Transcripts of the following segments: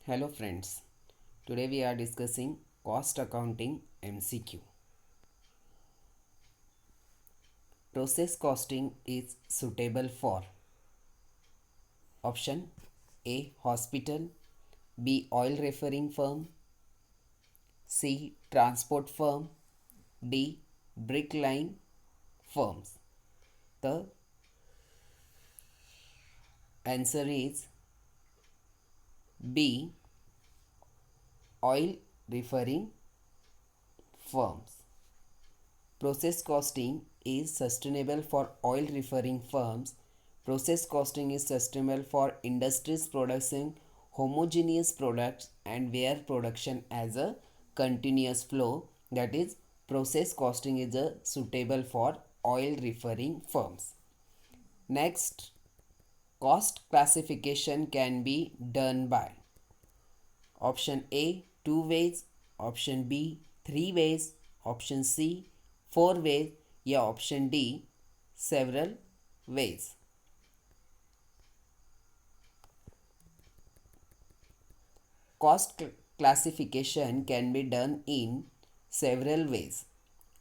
Hello friends, today we are discussing cost accounting MCQ. Process costing is suitable for option A. Hospital, B. Oil refining firm, C. Transport firm, D. Brick line firms. The answer is B. Oil refining firms. Process costing is sustainable for oil refining firms. Process costing is sustainable for industries producing homogeneous products and where production as a continuous flow. That is, process costing is suitable for oil refining firms. Next, cost classification can be done by option A 2 ways, option B 3 ways, option C 4 ways या option D several ways. Cost classification can be done in several ways.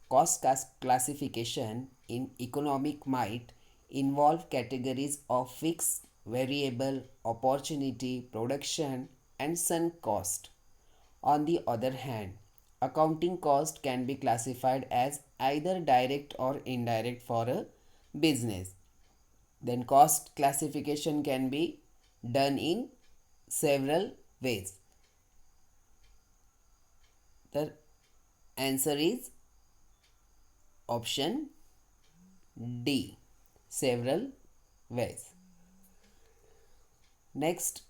Cost classification in economic might involve categories of fixed, variable, opportunity, production, and sunk cost. On the other hand, accounting cost can be classified as either direct or indirect for a business. Then cost classification can be done in several ways. The answer is option D, several ways. Next,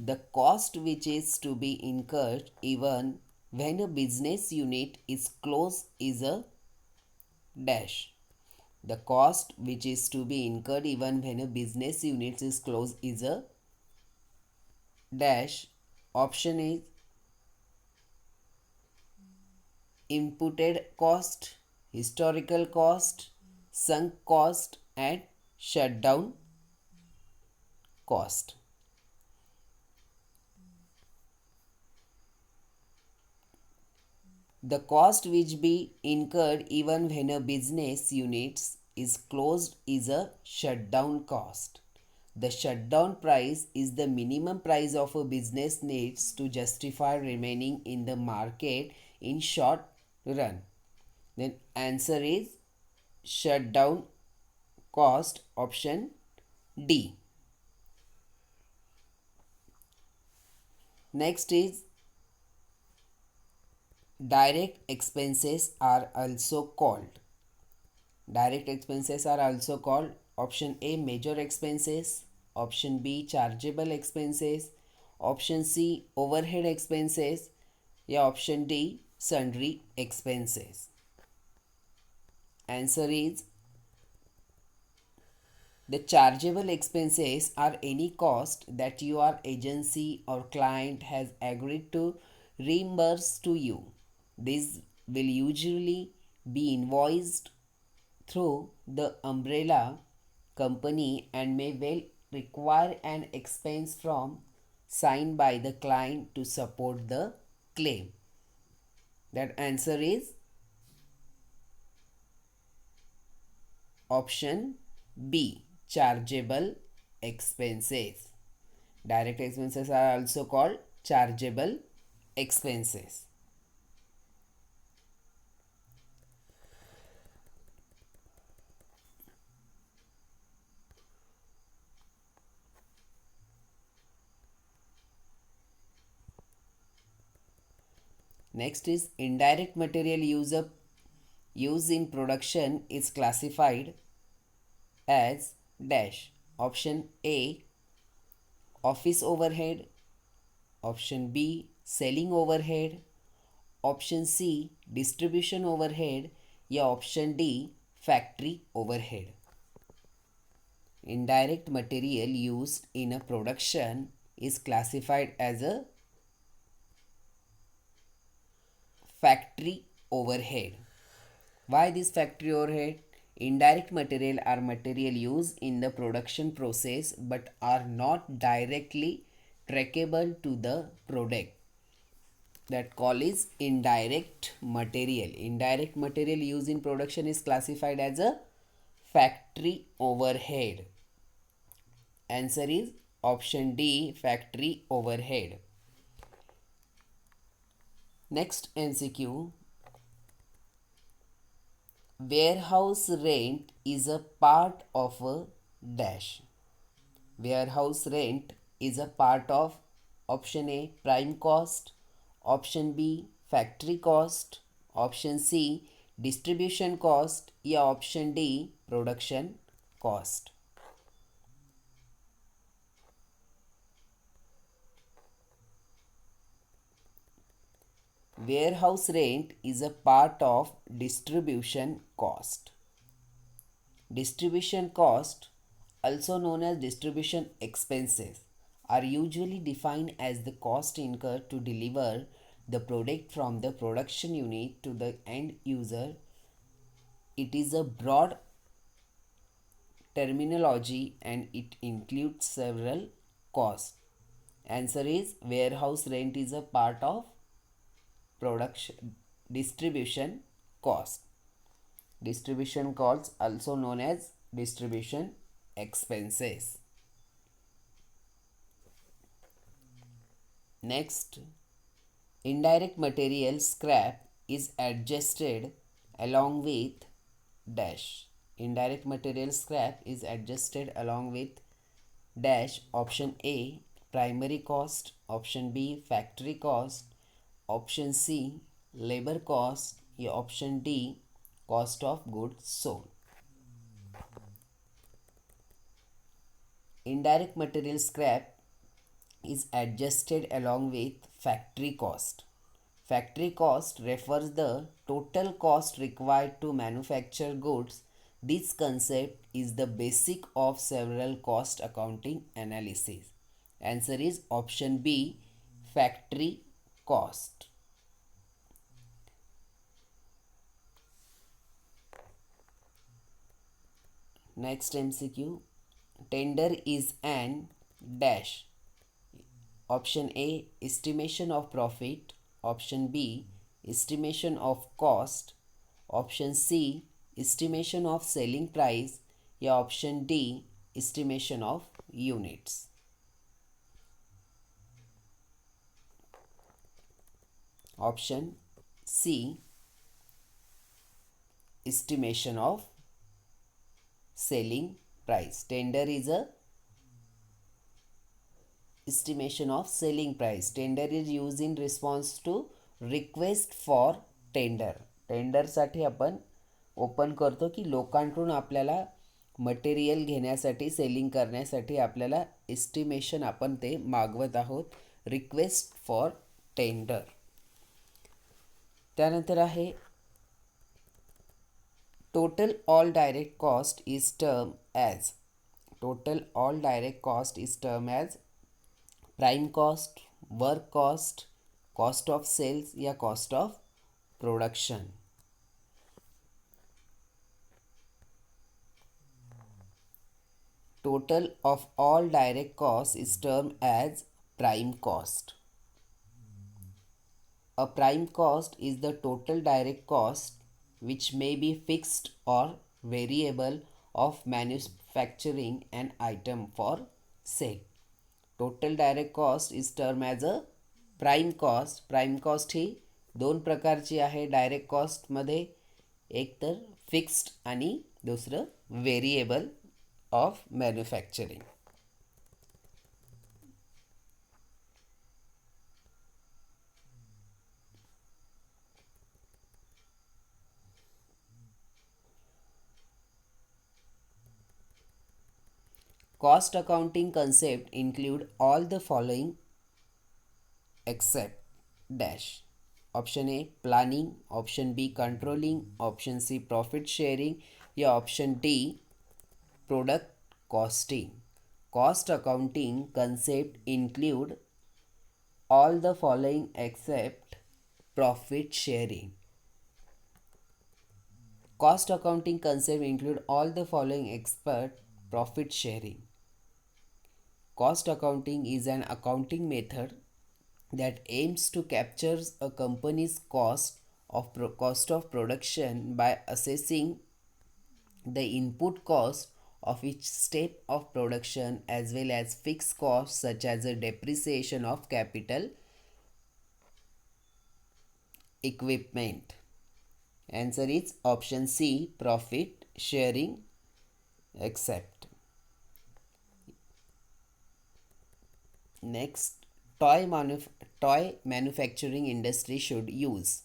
the cost which is to be incurred even when a business unit is closed is a dash. The cost which is to be incurred even when a business unit is closed is a dash. Option is inputted cost, historical cost, sunk cost, and shutdown cost. The cost which be incurred even when a business unit is closed is a shutdown cost. The shutdown price is the minimum price of a business needs to justify remaining in the market in short run. Then answer is shutdown cost, option D. Next is direct expenses are also called. Direct expenses are also called option A major expenses, option B chargeable expenses, option C overhead expenses, या option D sundry expenses. Answer is the chargeable expenses are any cost that your agency or client has agreed to reimburse to you. These will usually be invoiced through the umbrella company and may well require an expense from signed by the client to support the claim. That answer is option B chargeable expenses. Direct expenses are also called chargeable expenses. Next is indirect material use in production is classified as dash. Option A office overhead, option B selling overhead, option C distribution overhead या option D factory overhead. Indirect material used in a production is classified as a factory overhead. Why this factory overhead? Indirect material are material used in the production process but are not directly trackable to the product. That call is indirect material. Indirect material used in production is classified as a factory overhead. Answer is option D, factory overhead. Next MCQ. Warehouse rent is a part of a dash. Warehouse rent is a part of option A, prime cost, option B, factory cost, option C, distribution cost, या option D, production cost. Warehouse rent is a part of distribution cost. Distribution cost, also known as distribution expenses, are usually defined as the cost incurred to deliver the product from the production unit to the end user. It is a broad terminology and it includes several costs. Answer is warehouse rent is a part of production distribution cost. Distribution costs, also known as distribution expenses. Next, indirect material scrap is adjusted along with dash. Indirect material scrap is adjusted along with dash. Option A, primary cost, option B, factory cost, option C, labor cost, या option D, cost of goods sold. Indirect material scrap is adjusted along with factory cost. Factory cost refers the total cost required to manufacture goods. This concept is the basic of several cost accounting analysis. Answer is option B, factory cost. Next MCQ. Tender is an dash. Option A, estimation of profit. Option B, estimation of cost. Option C, estimation of selling price. या option D, estimation of units. Option C, estimation of selling price. Tender is a estimation of selling price. Tender is used in response to request for tender. टेंडरसाठी आपण open करतो की लोकांकडून आपल्याला material घेण्यासाठी selling करण्यासाठी आपल्याला estimation आपण ते मागवत आहोत. Request for tender. त्यानंतर आहे total all direct cost is termed as. Total all direct cost is termed as prime cost, work cost, cost of sales या cost of production. Total of all direct costs is termed as prime cost. A prime cost is the total direct cost which may be fixed or variable of manufacturing an item for sale. Total direct cost is termed as a prime cost. Prime cost ही दोन प्रकारची आहे direct कॉस्टमध्ये. एक तर fixed आणि दुसरं variable of manufacturing. Cost accounting concept include all the following except dash. Option A, planning. Option B, controlling. Option C, profit sharing. या option D, product costing. Cost accounting concept include all the following except profit sharing. Cost accounting concept include all the following except profit sharing. Cost accounting is an accounting method that aims to capture a company's cost of production by assessing the input cost of each step of production as well as fixed costs such as the depreciation of capital equipment. Answer is option C, profit sharing accept. Next, toy manufacturing industry should use.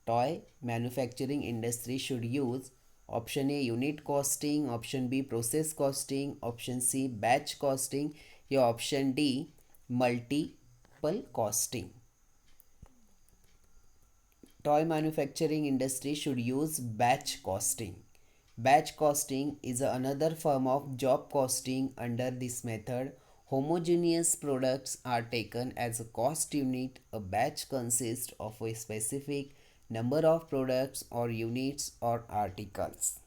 Toy manufacturing industry should use option A, unit costing, option B, process costing, option C, batch costing, या option D, multiple costing. Toy manufacturing industry should use batch costing. Batch costing is another form of job costing. Under this method, homogeneous products are taken as a cost unit. A batch consists of a specific number of products or units or articles.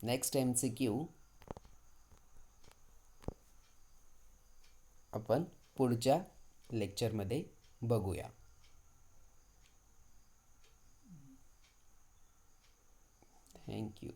Next MCQ आपण पुढच्या लेक्चरमध्ये बघूया. Thank you.